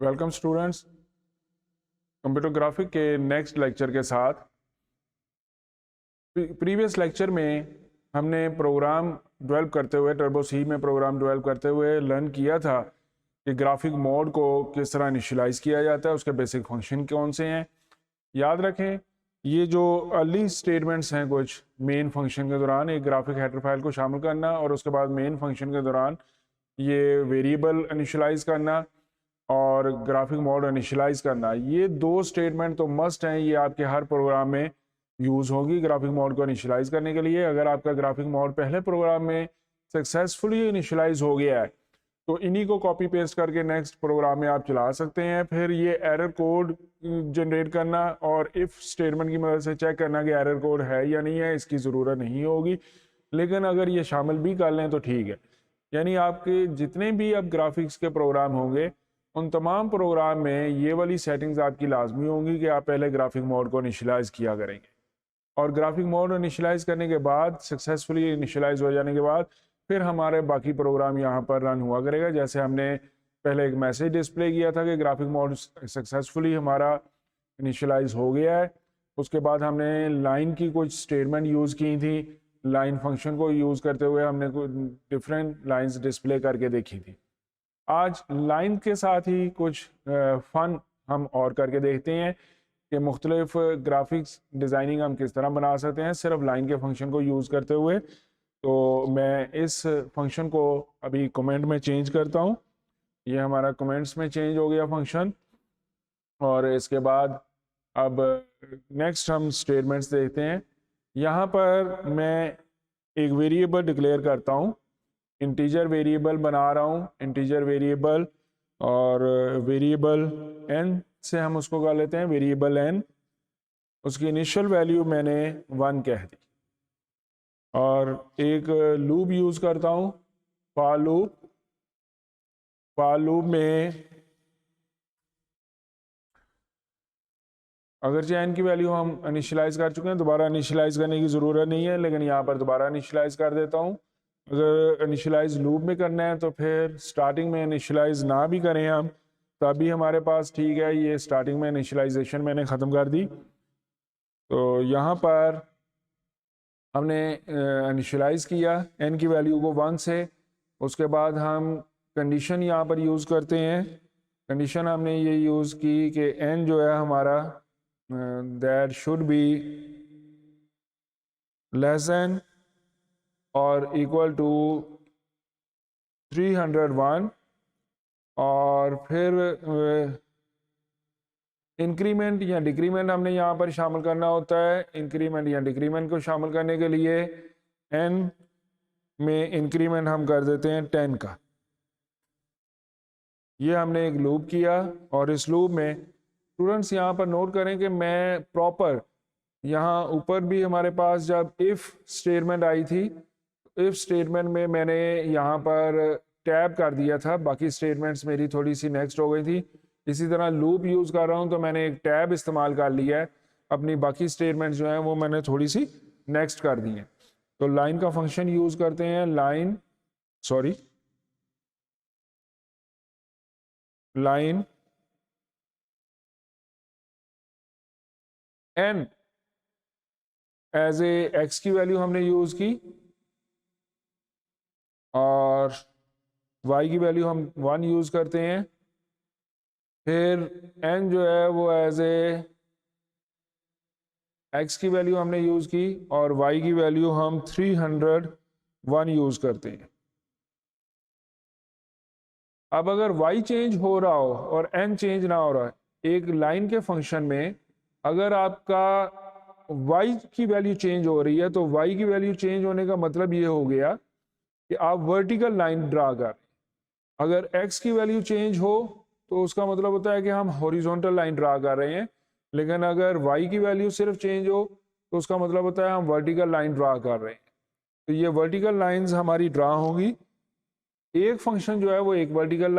Welcome students, computer graphic के next lecture के साथ। प्रीवियस लेक्चर में हमने प्रोग्राम डेवलप करते हुए टर्बो सी में प्रोग्राम डेवलप करते हुए लर्न किया था कि ग्राफिक मोड को किस तरह इनिशियलाइज किया जाता है, उसके बेसिक फंक्शन कौन से हैं। याद रखें, ये जो अर्ली स्टेटमेंट्स हैं कुछ मेन फंक्शन के दौरान एक ग्राफिक हेडर फाइल को शामिल करना और उसके बाद मेन फंक्शन के दौरान ये वेरिएबल इनिशियलाइज करना और ग्राफिक मोड इनिशियलाइज करना, ये दो स्टेटमेंट तो मस्ट हैं। ये आपके हर प्रोग्राम में यूज़ होगी ग्राफिक मोड को इनिशियलाइज करने के लिए। अगर आपका ग्राफिक मोड पहले प्रोग्राम में सक्सेसफुली इनिशियलाइज हो गया है तो इन्हीं को कॉपी पेस्ट करके नेक्स्ट प्रोग्राम में आप चला सकते हैं। फिर ये एरर कोड जनरेट करना और इफ़ स्टेटमेंट की मदद से चेक करना कि एरर कोड है या नहीं है, इसकी ज़रूरत नहीं होगी, लेकिन अगर ये शामिल भी कर लें तो ठीक है। यानी आपके जितने भी अब ग्राफिक्स के प्रोग्राम होंगे उन तमाम प्रोग्राम में ये वाली सेटिंग्स आपकी लाजमी होंगी कि आप पहले ग्राफिक मोड को इनिशियलाइज किया करेंगे और ग्राफिक मोड इनिशियलाइज करने के बाद सक्सेसफुली इनिशियलाइज हो जाने के बाद फिर हमारे बाकी प्रोग्राम यहाँ पर रन हुआ करेगा। जैसे हमने पहले एक मैसेज डिस्प्ले किया था कि ग्राफिक मोड सक्सेसफुली हमारा इनिशियलाइज हो गया है। उसके बाद हमने लाइन की कुछ स्टेटमेंट यूज़ की थी, लाइन फंक्शन को यूज़ करते हुए हमने कुछ डिफरेंट लाइन्स डिस्प्ले करके देखी थी। आज लाइन के साथ ही कुछ फन हम और करके देखते हैं कि मुख्तलिफ ग्राफिक्स डिज़ाइनिंग हम किस तरह बना सकते हैं सिर्फ लाइन के फंक्शन को यूज़ करते हुए। तो मैं इस फंक्शन को अभी कमेंट में चेंज करता हूँ। ये हमारा कमेंट्स में चेंज हो गया फंक्शन। और इसके बाद अब नेक्स्ट हम स्टेटमेंट्स देखते हैं। यहाँ पर मैं एक वेरिएबल डिक्लेयर करता हूँ, इंटीजर वेरिएबल बना रहा हूँ, इंटीजर वेरिएबल, और वेरिएबल n से हम उसको कर लेते हैं वेरिएबल n। उसकी इनिशियल वैल्यू मैंने 1 कह दी और एक लूप यूज़ करता हूँ, फॉर लूप। फॉर लूप में अगरचे n की वैल्यू हम इनिशियलाइज कर चुके हैं, दोबारा इनिशियलाइज करने की ज़रूरत नहीं है, लेकिन यहाँ पर दोबारा इनिशियलाइज कर देता हूँ। अगर इनिशियलाइज लूप में करना है तो फिर स्टार्टिंग में इनिशियलाइज ना भी करें हम तभी हमारे पास ठीक है। ये स्टार्टिंग में इनिशियलाइजेशन मैंने ख़त्म कर दी। तो यहाँ पर हमने इनिशियलाइज किया n की वैल्यू को 1 से। उसके बाद हम कंडीशन यहाँ पर यूज़ करते हैं। कंडीशन हमने ये यूज़ की कि n जो है हमारा that should be less than और इक्वल टू 301 और फिर इंक्रीमेंट या डिक्रीमेंट हमने यहाँ पर शामिल करना होता है। इंक्रीमेंट या डिक्रीमेंट को शामिल करने के लिए n में इंक्रीमेंट हम कर देते हैं 10 का। ये हमने एक लूप किया और इस लूप में स्टूडेंट्स यहाँ पर नोट करें कि मैं प्रॉपर यहाँ ऊपर भी हमारे पास जब इफ़ स्टेटमेंट आई थी, इफ़ स्टेटमेंट में मैंने यहाँ पर टैब कर दिया था, बाकी स्टेटमेंट्स मेरी थोड़ी सी नेक्स्ट हो गई थी। इसी तरह लूप यूज़ कर रहा हूँ तो मैंने एक टैब इस्तेमाल कर लिया है, अपनी बाकी स्टेटमेंट्स जो हैं वो मैंने थोड़ी सी नेक्स्ट कर दी हैं। तो लाइन का फंक्शन यूज़ करते हैं, line n as a X की वैल्यू हमने यूज़ की और y की वैल्यू हम 1 यूज़ करते हैं। फिर n जो है वो एज ए x की वैल्यू हमने यूज़ की और y की वैल्यू हम 301 यूज़ करते हैं। अब अगर y चेंज हो रहा हो और n चेंज ना हो रहा है, एक लाइन के फंक्शन में अगर आपका y की वैल्यू चेंज हो रही है तो y की वैल्यू चेंज होने का मतलब ये हो गया कि आप वर्टिकल लाइन ड्रा कर रहे हैं। अगर x की वैल्यू चेंज हो तो उसका मतलब होता है कि हम हॉरिजॉन्टल लाइन ड्रा कर रहे हैं, लेकिन अगर y की वैल्यू सिर्फ चेंज हो तो उसका मतलब होता है हम वर्टिकल लाइन ड्रा कर रहे हैं। तो ये वर्टिकल लाइंस हमारी ड्रा होगी। एक फंक्शन जो है वो एक वर्टिकल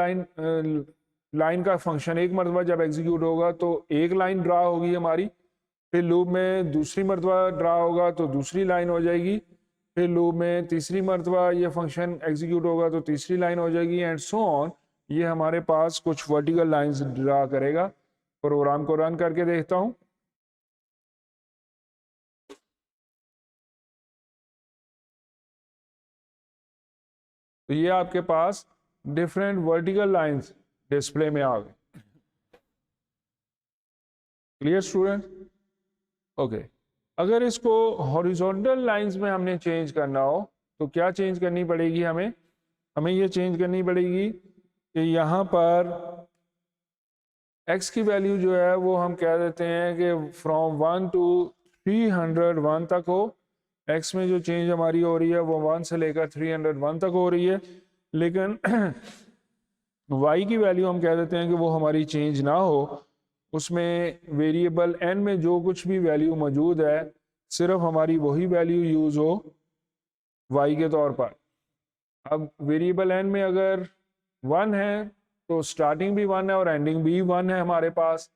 लाइन का फंक्शन एक मरतबा जब एग्जीक्यूट होगा तो एक लाइन ड्रा होगी हमारी, फिर लूप में दूसरी मरतबा ड्रा होगा तो दूसरी लाइन हो जाएगी, फिर लूप में तीसरी मरतबा ये फंक्शन एग्जीक्यूट होगा तो तीसरी लाइन हो जाएगी, एंड सो ऑन। ये हमारे पास कुछ वर्टिकल लाइंस ड्रा करेगा। प्रोग्राम को रन करके देखता हूं। तो ये आपके पास डिफरेंट वर्टिकल लाइंस डिस्प्ले में आ गए। Clear student? ओके। अगर इसको हॉरिजॉन्टल लाइंस में हमने चेंज करना हो तो क्या चेंज करनी पड़ेगी हमें ये चेंज करनी पड़ेगी कि यहाँ पर x की वैल्यू जो है वो हम कह देते हैं कि फ्रॉम 1 to 301 तक हो। x में जो चेंज हमारी हो रही है वो 1 से लेकर 301 तक हो रही है, लेकिन y की वैल्यू हम कह देते हैं कि वो हमारी चेंज ना हो। उसमें वेरिएबल n में जो कुछ भी वैल्यू मौजूद है सिर्फ हमारी वही वैल्यू यूज हो y के तौर पर। अब वेरिएबल n में अगर 1 है तो स्टार्टिंग भी 1 है और एंडिंग भी 1 है हमारे पास।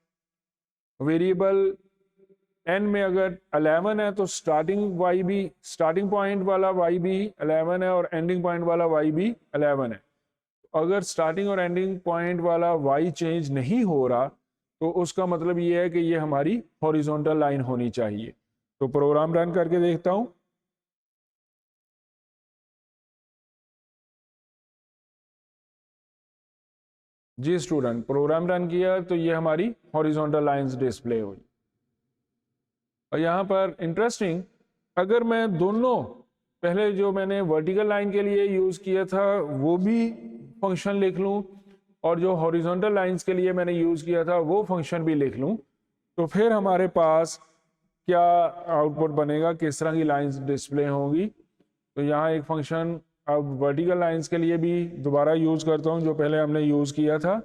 वेरिएबल n में अगर 11 है तो स्टार्टिंग पॉइंट वाला y भी 11 है और एंडिंग पॉइंट वाला y भी 11 है। अगर स्टार्टिंग और एंडिंग पॉइंट वाला y चेंज नहीं हो रहा तो उसका मतलब ये है कि ये हमारी हॉरिजॉन्टल लाइन होनी चाहिए। तो प्रोग्राम रन करके देखता हूं। जी स्टूडेंट, प्रोग्राम रन किया तो ये हमारी हॉरिजॉन्टल लाइंस डिस्प्ले हुई। और यहाँ पर इंटरेस्टिंग, अगर मैं दोनों पहले जो मैंने वर्टिकल लाइन के लिए यूज किया था वो भी फंक्शन लिख लूं और जो हॉरिजॉन्टल लाइंस के लिए मैंने यूज किया था वो फंक्शन भी लिख लूं, तो फिर हमारे पास क्या आउटपुट बनेगा, किस तरह की लाइंस डिस्प्ले होंगी। तो यहाँ एक फंक्शन अब वर्टिकल लाइंस के लिए भी दोबारा यूज करता हूँ जो पहले हमने यूज किया था।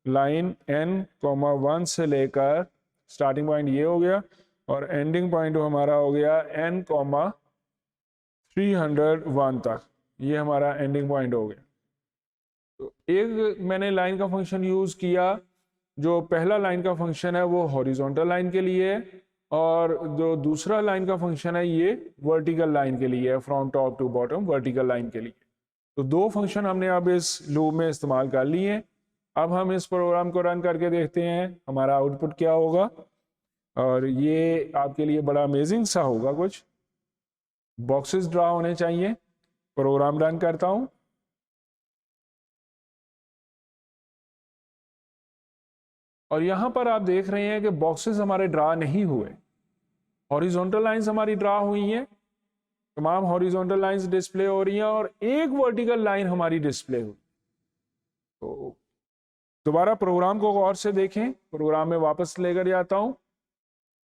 लाइन n,1 से लेकर स्टार्टिंग पॉइंट ये हो गया और एंडिंग पॉइंट हमारा हो गया n,301 तक। ये हमारा एंडिंग पॉइंट हो गया। तो एक मैंने लाइन का फंक्शन यूज किया, जो पहला लाइन का फंक्शन है वो हॉरिजॉन्टल लाइन के लिए है और जो दूसरा लाइन का फंक्शन है ये वर्टिकल लाइन के लिए है, from top to bottom vertical line के लिए। तो दो फंक्शन हमने अब इस लूप में इस्तेमाल कर लिए हैं। अब हम इस प्रोग्राम को रन करके देखते हैं हमारा आउटपुट क्या होगा, और ये आपके लिए बड़ा अमेजिंग सा होगा। कुछ बॉक्सेस ड्रा होने चाहिए। प्रोग्राम रन करता हूं। और यहां पर आप देख रहे हैं कि बॉक्सेस हमारे ड्रा नहीं हुए, हॉरिजॉन्टल लाइंस हमारी ड्रा हुई हैं, तमाम हॉरिजॉन्टल लाइंस डिस्प्ले हो रही हैं और एक वर्टिकल लाइन हमारी डिस्प्ले हुई। तो दोबारा प्रोग्राम को गौर से देखें। प्रोग्राम में वापस लेकर जाता हूं।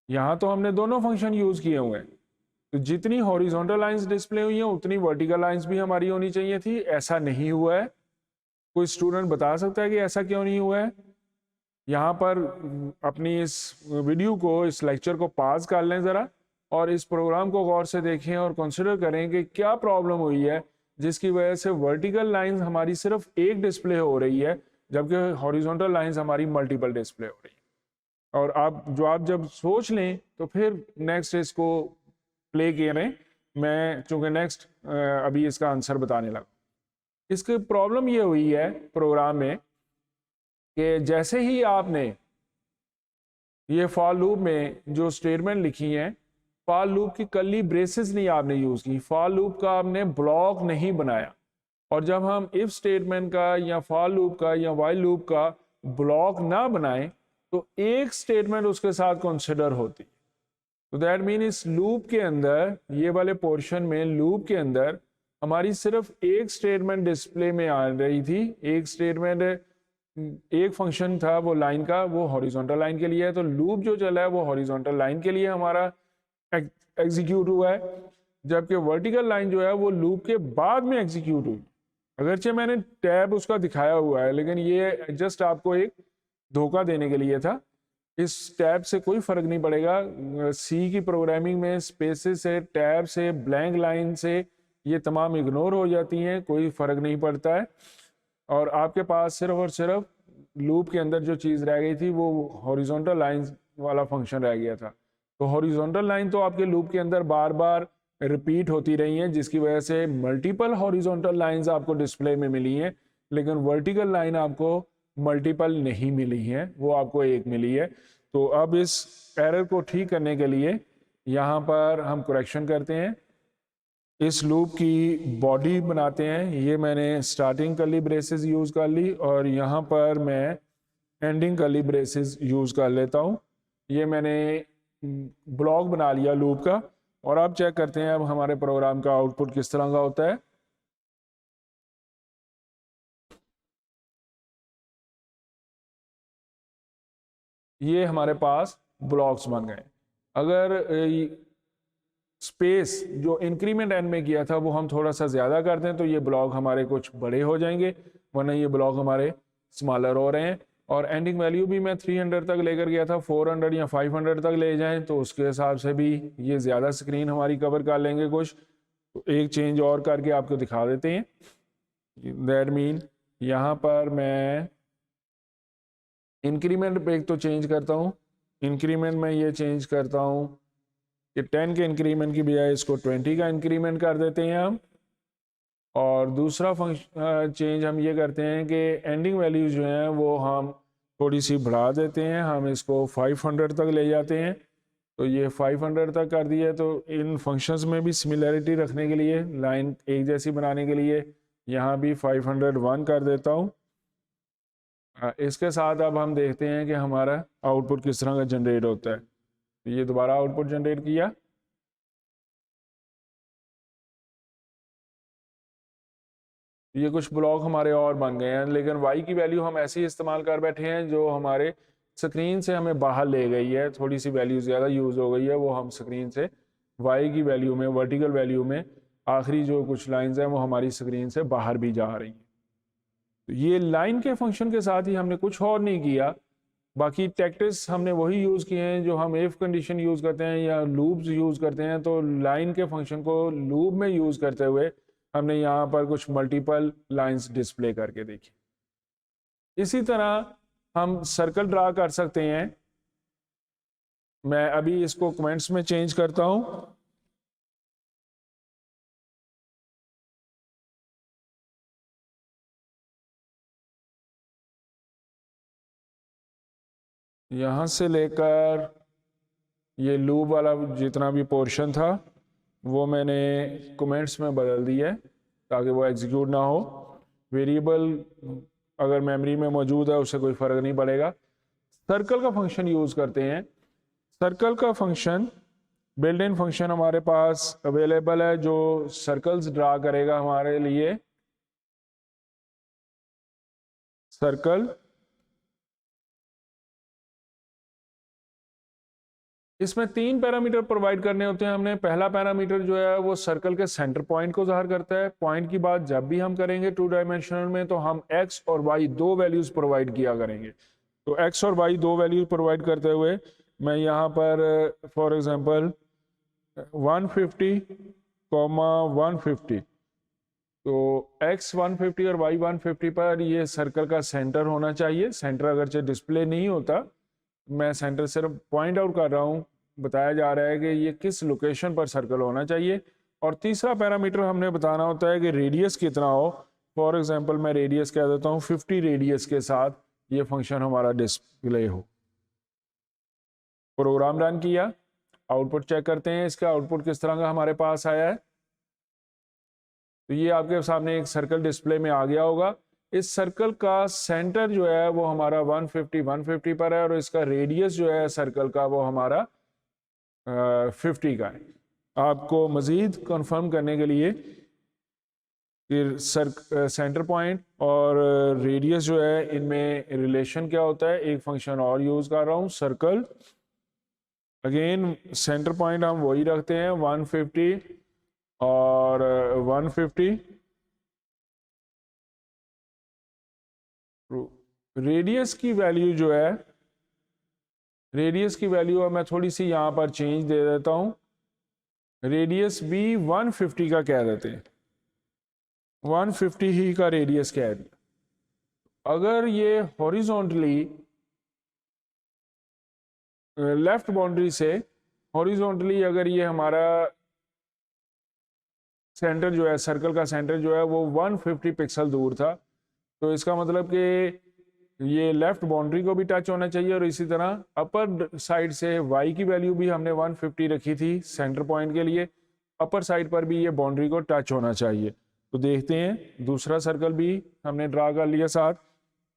यहां तो हमने दोनों फंक्शन यूज किए हुए हैं, तो जितनी हॉरिजॉन्टल लाइंस डिस्प्ले हुई हैं उतनी वर्टिकल लाइंस भी हमारी होनी चाहिए थी। ऐसा नहीं हुआ है। कोई स्टूडेंट बता सकता है कि ऐसा क्यों नहीं हुआ है? यहाँ पर अपनी इस वीडियो को, इस लेक्चर को पॉज कर लें ज़रा और इस प्रोग्राम को गौर से देखें और कंसिडर करें कि क्या प्रॉब्लम हुई है जिसकी वजह से वर्टिकल लाइंस हमारी सिर्फ एक डिस्प्ले हो रही है जबकि हॉरिजॉन्टल लाइंस हमारी मल्टीपल डिस्प्ले हो रही है। और आप जब सोच लें तो फिर नेक्स्ट इसको प्ले करें। मैं चूँकि नेक्स्ट अभी इसका आंसर बताने लगा। इसकी प्रॉब्लम ये हुई है प्रोग्राम में कि जैसे ही आपने ये फॉर लूप में जो स्टेटमेंट लिखी हैं, फॉर लूप की कर्ली ब्रेसेस नहीं आपने यूज की, फॉर लूप का आपने ब्लॉक नहीं बनाया। और जब हम इफ स्टेटमेंट का या फॉर लूप का या व्हाइल लूप का ब्लॉक ना बनाएं तो एक स्टेटमेंट उसके साथ कंसिडर होती। तो दैट मीन इस लूप के अंदर, ये वाले पोर्शन में लूप के अंदर हमारी सिर्फ एक स्टेटमेंट डिस्प्ले में आ रही थी। एक स्टेटमेंट, एक फंक्शन था वो लाइन का, वो हॉरिजॉन्टल लाइन के लिए है। तो लूप जो चला है वो हॉरिजॉन्टल लाइन के लिए हमारा एग्जीक्यूट हुआ है, जबकि वर्टिकल लाइन जो है वो लूप के बाद में एग्जीक्यूट हुई। अगरचे मैंने टैब उसका दिखाया हुआ है, लेकिन ये जस्ट आपको एक धोखा देने के लिए था। इस टैब से कोई फर्क नहीं पड़ेगा। सी की प्रोग्रामिंग में स्पेसेस से, टैब से, ब्लैंक लाइन से ये तमाम इग्नोर हो जाती हैं, कोई फर्क नहीं पड़ता है। और आपके पास सिर्फ और सिर्फ लूप के अंदर जो चीज़ रह गई थी वो हॉरिजॉन्टल लाइन वाला फंक्शन रह गया था। तो हॉरिजॉन्टल लाइन तो आपके लूप के अंदर बार बार रिपीट होती रही हैं, जिसकी वजह से मल्टीपल हॉरिजॉन्टल लाइंस आपको डिस्प्ले में मिली हैं, लेकिन वर्टिकल लाइन आपको मल्टीपल नहीं मिली है, वो आपको एक मिली है। तो अब इस एरर को ठीक करने के लिए यहाँ पर हम करेक्शन करते हैं, इस लूप की बॉडी बनाते हैं। ये मैंने स्टार्टिंग कर्ली ब्रेसेस यूज़ कर ली और यहाँ पर मैं एंडिंग कर्ली ब्रेसेस यूज़ कर लेता हूँ। ये मैंने ब्लॉक बना लिया लूप का। और अब चेक करते हैं अब हमारे प्रोग्राम का आउटपुट किस तरह का होता है। ये हमारे पास ब्लॉक्स बन गए। अगर स्पेस जो इंक्रीमेंट एन में किया था वो हम थोड़ा सा ज़्यादा कर दें तो ये ब्लॉक हमारे कुछ बड़े हो जाएंगे, वरना ये ब्लॉक हमारे स्मॉलर हो रहे हैं। और एंडिंग वैल्यू भी मैं 300 तक लेकर गया था, 400 या 500 तक ले जाएं तो उसके हिसाब से भी ये ज़्यादा स्क्रीन हमारी कवर कर लेंगे कुछ। तो एक चेंज और करके आपको दिखा देते हैं। दैट मीन यहाँ पर मैं इंक्रीमेंट पे एक तो चेंज करता हूँ। इंक्रीमेंट में ये चेंज करता हूँ कि 10 के इंक्रीमेंट की बजाय इसको 20 का इंक्रीमेंट कर देते हैं हम। और दूसरा फंक्शन चेंज हम ये करते हैं कि एंडिंग वैल्यूज जो हैं वो हम थोड़ी सी बढ़ा देते हैं, हम इसको 500 तक ले जाते हैं। तो ये 500 तक कर दिया। तो इन फंक्शंस में भी सिमिलैरिटी रखने के लिए, लाइन एक जैसी बनाने के लिए यहाँ भी 501 कर देता हूँ। इसके साथ अब हम देखते हैं कि हमारा आउटपुट किस तरह का जनरेट होता है। तो ये दोबारा आउटपुट जनरेट किया। ये कुछ ब्लॉक हमारे और बन गए हैं, लेकिन y की वैल्यू हम ऐसे ही इस्तेमाल कर बैठे हैं जो हमारे स्क्रीन से हमें बाहर ले गई है। थोड़ी सी वैल्यू ज़्यादा यूज़ हो गई है, वो हम स्क्रीन से y की वैल्यू में, वर्टिकल वैल्यू में आखिरी जो कुछ लाइंस हैं वो हमारी स्क्रीन से बाहर भी जा रही हैं। तो ये लाइन के फंक्शन के साथ ही हमने कुछ और नहीं किया। बाकी टैक्टिक्स हमने वही यूज़ किए हैं जो हम इफ कंडीशन यूज़ करते हैं या लूप्स यूज़ करते हैं। तो लाइन के फंक्शन को लूप में यूज़ करते हुए हमने यहाँ पर कुछ मल्टीपल लाइंस डिस्प्ले करके देखी। इसी तरह हम सर्कल ड्रा कर सकते हैं। मैं अभी इसको कमेंट्स में चेंज करता हूँ। यहाँ से लेकर ये लूप वाला जितना भी पोर्शन था वो मैंने कमेंट्स में बदल दिया है ताकि वो एग्जीक्यूट ना हो। वेरिएबल अगर मेमोरी में मौजूद है उससे कोई फ़र्क नहीं पड़ेगा। सर्कल का फंक्शन यूज़ करते हैं। सर्कल का फंक्शन बिल्ट इन फंक्शन हमारे पास अवेलेबल है जो सर्कल्स ड्रा करेगा हमारे लिए। सर्कल इसमें 3 पैरामीटर प्रोवाइड करने होते हैं हमने। पहला पैरामीटर जो है वो सर्कल के सेंटर पॉइंट को ज़ाहिर करता है। पॉइंट की बात जब भी हम करेंगे 2 डायमेंशनल में तो हम x और y दो वैल्यूज प्रोवाइड किया करेंगे। तो x और y दो वैल्यूज प्रोवाइड करते हुए मैं यहाँ पर फॉर एग्जांपल 150, 150, तो x 150 और y 150 पर ये सर्कल का सेंटर होना चाहिए। सेंटर अगरचे डिस्प्ले नहीं होता, मैं सेंटर सिर्फ पॉइंट आउट कर रहा हूँ, बताया जा रहा है कि ये किस लोकेशन पर सर्कल होना चाहिए। और तीसरा पैरामीटर हमने बताना होता है कि रेडियस कितना हो। फॉर एग्जांपल मैं रेडियस कह देता हूँ 50 रेडियस के साथ ये फंक्शन हमारा डिस्प्ले हो। प्रोग्राम रन किया, आउटपुट चेक करते हैं इसका आउटपुट किस तरह का हमारे पास आया है। तो ये आपके सामने एक सर्कल डिस्प्ले में आ गया होगा। इस सर्कल का सेंटर जो है वो हमारा 150 पर है और इसका रेडियस जो है सर्कल का वो हमारा 50 का है। आपको मज़ीद कंफर्म करने के लिए कि सेंटर पॉइंट और रेडियस जो है इनमें रिलेशन क्या होता है, एक फंक्शन और यूज़ कर रहा हूँ, सर्कल। अगेन सेंटर पॉइंट हम वही रखते हैं 150 और 150। रेडियस की वैल्यू जो है, रेडियस की वैल्यू मैं थोड़ी सी यहाँ पर चेंज दे देता हूँ। रेडियस भी 150 का कह देते हैं, 150 ही का रेडियस कह दिया। अगर ये हॉरिजॉन्टली लेफ्ट बाउंड्री से हॉरिजॉन्टली अगर ये हमारा सेंटर जो है, सर्कल का सेंटर जो है वो 150 पिक्सल दूर था, तो इसका मतलब कि ये लेफ्ट बाउंड्री को भी टच होना चाहिए, और इसी तरह अपर साइड से y की वैल्यू भी हमने 150 रखी थी सेंटर पॉइंट के लिए, अपर साइड पर भी ये बाउंड्री को टच होना चाहिए। तो देखते हैं, दूसरा सर्कल भी हमने ड्रा कर लिया साथ।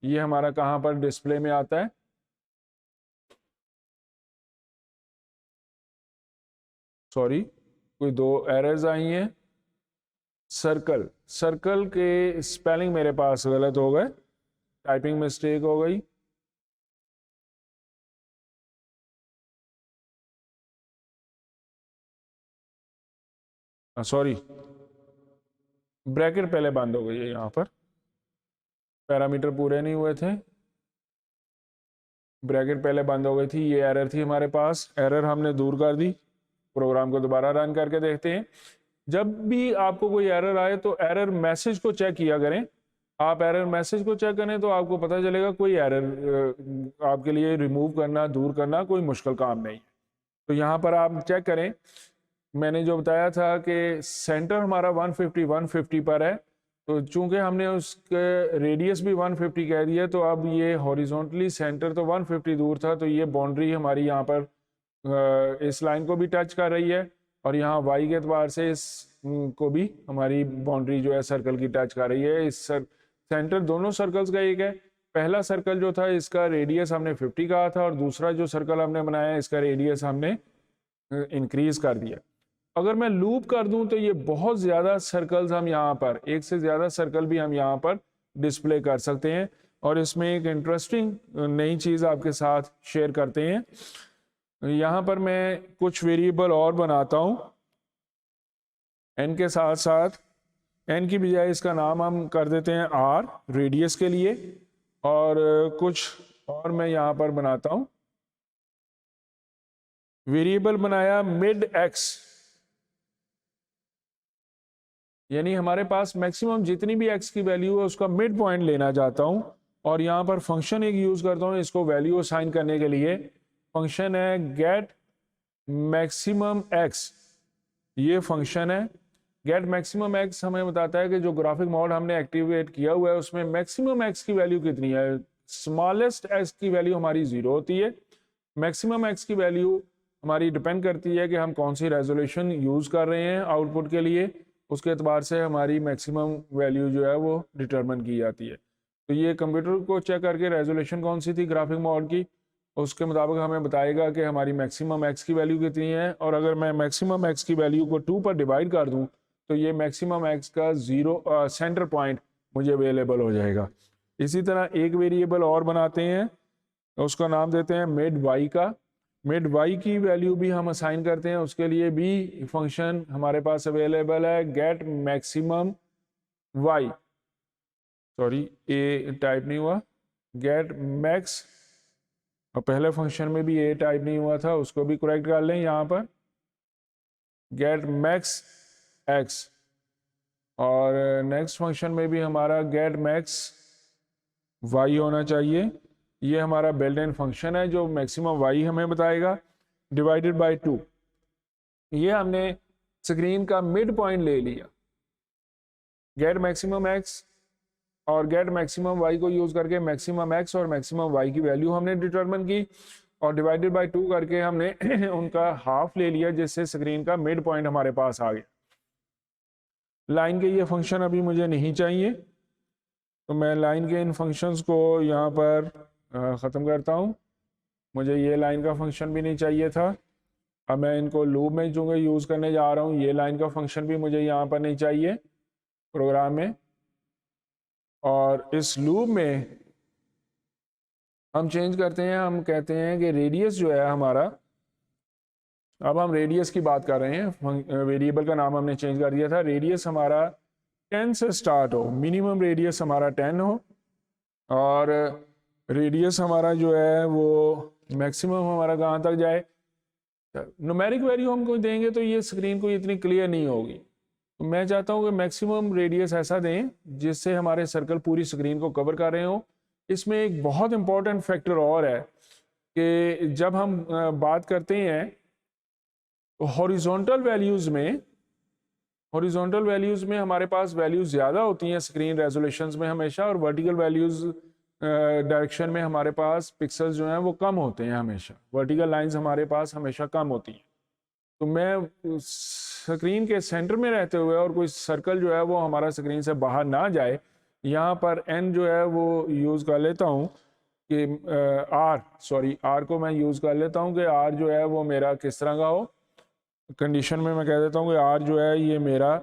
ये हमारा कहाँ पर डिस्प्ले में आता है, सॉरी कोई दो एरर्स आई हैं। सर्कल, सर्कल के स्पेलिंग मेरे पास गलत हो गए, टाइपिंग मिस्टेक हो गई। सॉरी, ब्रैकेट पहले बंद हो गई है, यहाँ पर पैरामीटर पूरे नहीं हुए थे, ब्रैकेट पहले बंद हो गई थी, ये एरर थी हमारे पास, एरर हमने दूर कर दी। प्रोग्राम को दोबारा रन करके देखते हैं। जब भी आपको कोई एरर आए तो एरर मैसेज को चेक किया करें। आप एरर मैसेज को चेक करें तो आपको पता चलेगा कोई एरर आपके लिए रिमूव करना, दूर करना कोई मुश्किल काम नहीं है। तो यहाँ पर आप चेक करें, मैंने जो बताया था कि सेंटर हमारा 150 पर है, तो चूंकि हमने उसके रेडियस भी 150 कह दिया, तो अब ये हॉरिजॉन्टली सेंटर तो 150 दूर था, तो ये बाउंड्री हमारी यहाँ पर इस लाइन को भी टच कर रही है, और यहाँ y के एतबार से इस को भी हमारी बाउंड्री जो है सर्कल की टच कर रही है। इस सेंटर दोनों सर्कल्स का एक है। पहला सर्कल जो था इसका रेडियस हमने 50 कहा था, और दूसरा जो सर्कल हमने बनाया इसका रेडियस हमने इंक्रीज कर दिया। अगर मैं लूप कर दूं तो ये बहुत ज़्यादा सर्कल्स हम यहाँ पर, एक से ज़्यादा सर्कल भी हम यहाँ पर डिस्प्ले कर सकते हैं। और इसमें एक इंटरेस्टिंग नई चीज़ आपके साथ शेयर करते हैं। यहाँ पर मैं कुछ वेरिएबल और बनाता हूँ n के साथ साथ। n की बजाय इसका नाम हम कर देते हैं r रेडियस के लिए, और कुछ और मैं यहाँ पर बनाता हूँ। वेरिएबल बनाया मिड x, यानी हमारे पास मैक्सिमम जितनी भी x की वैल्यू है उसका मिड पॉइंट लेना चाहता हूँ, और यहाँ पर फंक्शन एक यूज करता हूँ इसको वैल्यू असाइन करने के लिए। फंक्शन है गेट मैक्सिमम x, ये फंक्शन है गेट मैक्सिमम x हमें बताता है कि जो ग्राफिक मोड हमने एक्टिवेट किया हुआ है उसमें मैक्सिमम x की वैल्यू कितनी है। स्मॉलेस्ट x की वैल्यू हमारी 0 होती है। मैक्सिमम x की वैल्यू हमारी डिपेंड करती है कि हम कौन सी रेजोल्यूशन यूज कर रहे हैं आउटपुट के लिए, उसके एतबार से हमारी मैक्सिमम वैल्यू जो है वो डिटरमिन की जाती है। तो ये कंप्यूटर को चेक करके रेजोल्यूशन कौन सी थी ग्राफिक मोड की, उसके मुताबिक हमें बताएगा कि हमारी मैक्सिमम x की वैल्यू कितनी है। और अगर मैं मैक्सिमम x की वैल्यू को 2 पर डिवाइड कर दूं तो ये मैक्सिमम x का 0 सेंटर पॉइंट मुझे अवेलेबल हो जाएगा। इसी तरह एक वेरिएबल और बनाते हैं, उसका नाम देते हैं मिड y का। मिड y की वैल्यू भी हम असाइन करते हैं, उसके लिए भी फंक्शन हमारे पास अवेलेबल है get maximum y, sorry a type नहीं हुआ, गेट मैक्स, और पहले फंक्शन में भी a टाइप नहीं हुआ था, उसको भी करेक्ट कर लें यहाँ पर, गेट मैक्स x। और नेक्स्ट फंक्शन में भी हमारा गेट मैक्स y होना चाहिए। ये हमारा बिल्ट इन फंक्शन है जो मैक्सिमम y हमें बताएगा, डिवाइडेड बाय 2। ये हमने स्क्रीन का मिड पॉइंट ले लिया। गेट मैक्सिमम x और गेट मैक्सिमम y को यूज करके मैक्सिमम x और मैक्सिमम y की वैल्यू हमने डिटरमिन की, और डिवाइडेड बाय 2 करके हमने उनका हाफ ले लिया, जिससे स्क्रीन का मिड पॉइंट हमारे पास आ गया। लाइन के ये फंक्शन अभी मुझे नहीं चाहिए, तो मैं लाइन के इन फंक्शंस को यहाँ पर ख़त्म करता हूँ। मुझे ये लाइन का फंक्शन भी नहीं चाहिए था। अब मैं इनको लूप में चूँकि यूज़ करने जा रहा हूँ, ये लाइन का फंक्शन भी मुझे यहाँ पर नहीं चाहिए प्रोग्राम में। और इस लूप में हम चेंज करते हैं, हम कहते हैं कि रेडियस जो है हमारा, अब हम रेडियस की बात कर रहे हैं, वेरिएबल का नाम हमने चेंज कर दिया था। रेडियस हमारा 10 से स्टार्ट हो, मिनिमम रेडियस हमारा 10 हो, और रेडियस हमारा जो है वो मैक्सिमम हमारा कहाँ तक जाए। न्यूमेरिक वैल्यू हमको देंगे तो ये स्क्रीन को इतनी क्लियर नहीं होगी, तो मैं चाहता हूँ कि मैक्सिमम रेडियस ऐसा दें जिससे हमारे सर्कल पूरी स्क्रीन को कवर कर रहे हो। इसमें एक बहुत इंपॉर्टेंट फैक्टर और है कि जब हम बात करते हैं हॉरिजॉन्टल वैल्यूज में, हॉरिजॉन्टल वैल्यूज़ में हमारे पास वैल्यूज़ ज़्यादा होती हैं स्क्रीन रेजोल्यूशंस में हमेशा, और वर्टिकल वैल्यूज़ डायरेक्शन में हमारे पास पिक्सल्स जो हैं वो कम होते हैं हमेशा, वर्टिकल लाइंस हमारे पास हमेशा कम होती हैं। तो मैं स्क्रीन के सेंटर में रहते हुए और कोई सर्कल जो है वो हमारा स्क्रीन से बाहर ना जाए, यहाँ पर एन जो है वो यूज़ कर लेता हूँ कि आर को मैं यूज़ कर लेता हूँ कि आर जो है वो मेरा किस तरह का हो। कंडीशन में मैं कह देता हूँ कि आर जो है ये मेरा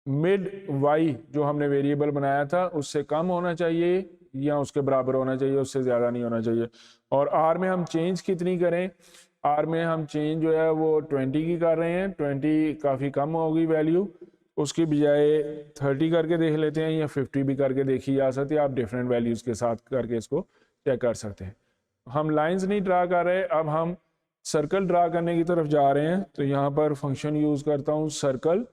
मिड वाई जो हमने वेरिएबल बनाया था उससे कम होना चाहिए या उसके बराबर होना चाहिए, उससे ज़्यादा नहीं होना चाहिए। और आर में हम चेंज कितनी करें, आर में हम चेंज जो है वो 20 की कर रहे हैं, 20 काफ़ी कम होगी वैल्यू, उसकी बजाय 30 करके देख लेते हैं या 50 भी करके देखी जा सकती है। आप डिफरेंट वैल्यूज़ के साथ करके इसको चेक कर सकते हैं। हम लाइंस नहीं ड्रा कर रहे, अब हम सर्कल ड्रा करने की तरफ जा रहे हैं। तो यहाँ पर फंक्शन यूज़ करता हूँ सर्कल।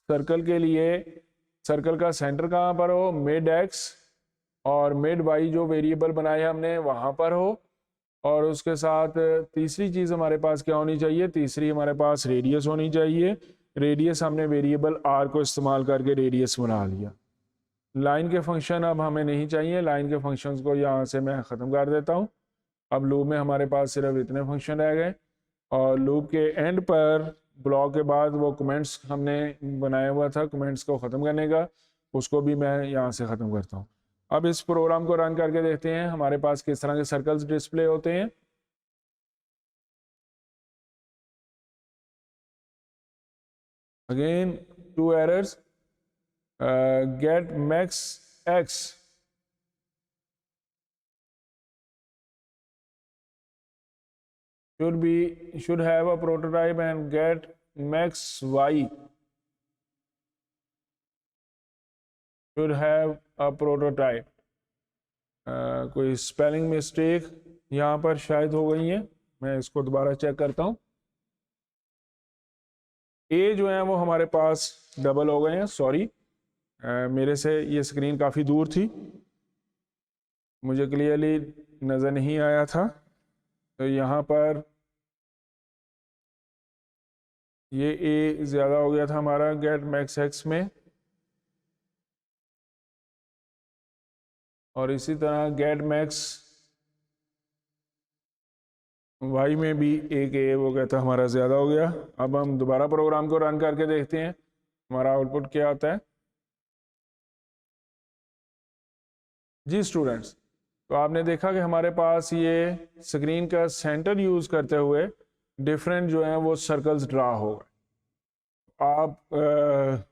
सर्कल के लिए सर्कल का सेंटर कहाँ पर हो, मिड एक्स और मिड वाई जो वेरिएबल बनाए हमने वहाँ पर हो। और उसके साथ तीसरी चीज़ हमारे पास क्या होनी चाहिए, तीसरी हमारे पास रेडियस होनी चाहिए। रेडियस हमने वेरिएबल आर को इस्तेमाल करके रेडियस बना लिया। लाइन के फंक्शन अब हमें नहीं चाहिए, लाइन के फंक्शंस को यहाँ से मैं ख़त्म कर देता हूँ। अब लूप में हमारे पास सिर्फ इतने फंक्शन रह गए, और लूप के एंड पर ब्लॉक के बाद वो कमेंट्स हमने बनाया हुआ था कमेंट्स को ख़त्म करने का, उसको भी मैं यहाँ से ख़त्म करता हूँ। अब इस प्रोग्राम को रन करके देखते हैं हमारे पास किस तरह के सर्कल्स डिस्प्ले होते हैं। Again 2 errors, get max X should have a prototype and get max y should have a prototype। कोई स्पेलिंग मिस्टेक यहाँ पर शायद हो गई है, मैं इसको दोबारा चेक करता हूँ। ए जो है वो हमारे पास डबल हो गए हैं, सॉरी मेरे से ये स्क्रीन काफ़ी दूर थी, मुझे क्लियरली नज़र नहीं आया था। तो यहाँ पर ये ए ज़्यादा हो गया था हमारा गेट मैक्स एक्स में, और इसी तरह गेट मैक्स वाई में भी एक ए वो कहता हमारा ज़्यादा हो गया। अब हम दोबारा प्रोग्राम को रन करके देखते हैं हमारा आउटपुट क्या आता है। जी स्टूडेंट्स, तो आपने देखा कि हमारे पास ये स्क्रीन का सेंटर यूज़ करते हुए डिफरेंट जो हैं वो सर्कल्स ड्रा हो गए। आप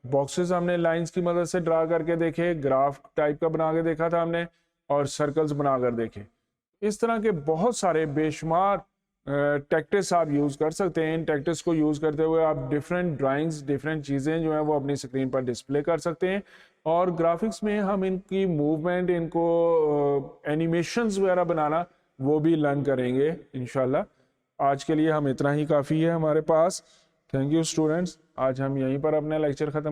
बॉक्सेस हमने लाइंस की मदद से ड्रा करके देखे, ग्राफ टाइप का बना के देखा था हमने, और सर्कल्स बनाकर देखे। इस तरह के बहुत सारे बेशुमार टैक्टिक्स आप यूज़ कर सकते हैं। इन टैक्टिक्स को यूज़ करते हुए आप डिफरेंट ड्राइंग्स, डिफरेंट चीज़ें जो हैं वो अपनी स्क्रीन पर डिस्प्ले कर सकते हैं। और ग्राफिक्स में हम इनकी मूवमेंट, इनको एनिमेशंस वगैरह बनाना वो भी लर्न करेंगे इंशाल्लाह। आज के लिए हम इतना ही काफ़ी है हमारे पास। थैंक यू स्टूडेंट्स, आज हम यहीं पर अपना लेक्चर ख़त्म कर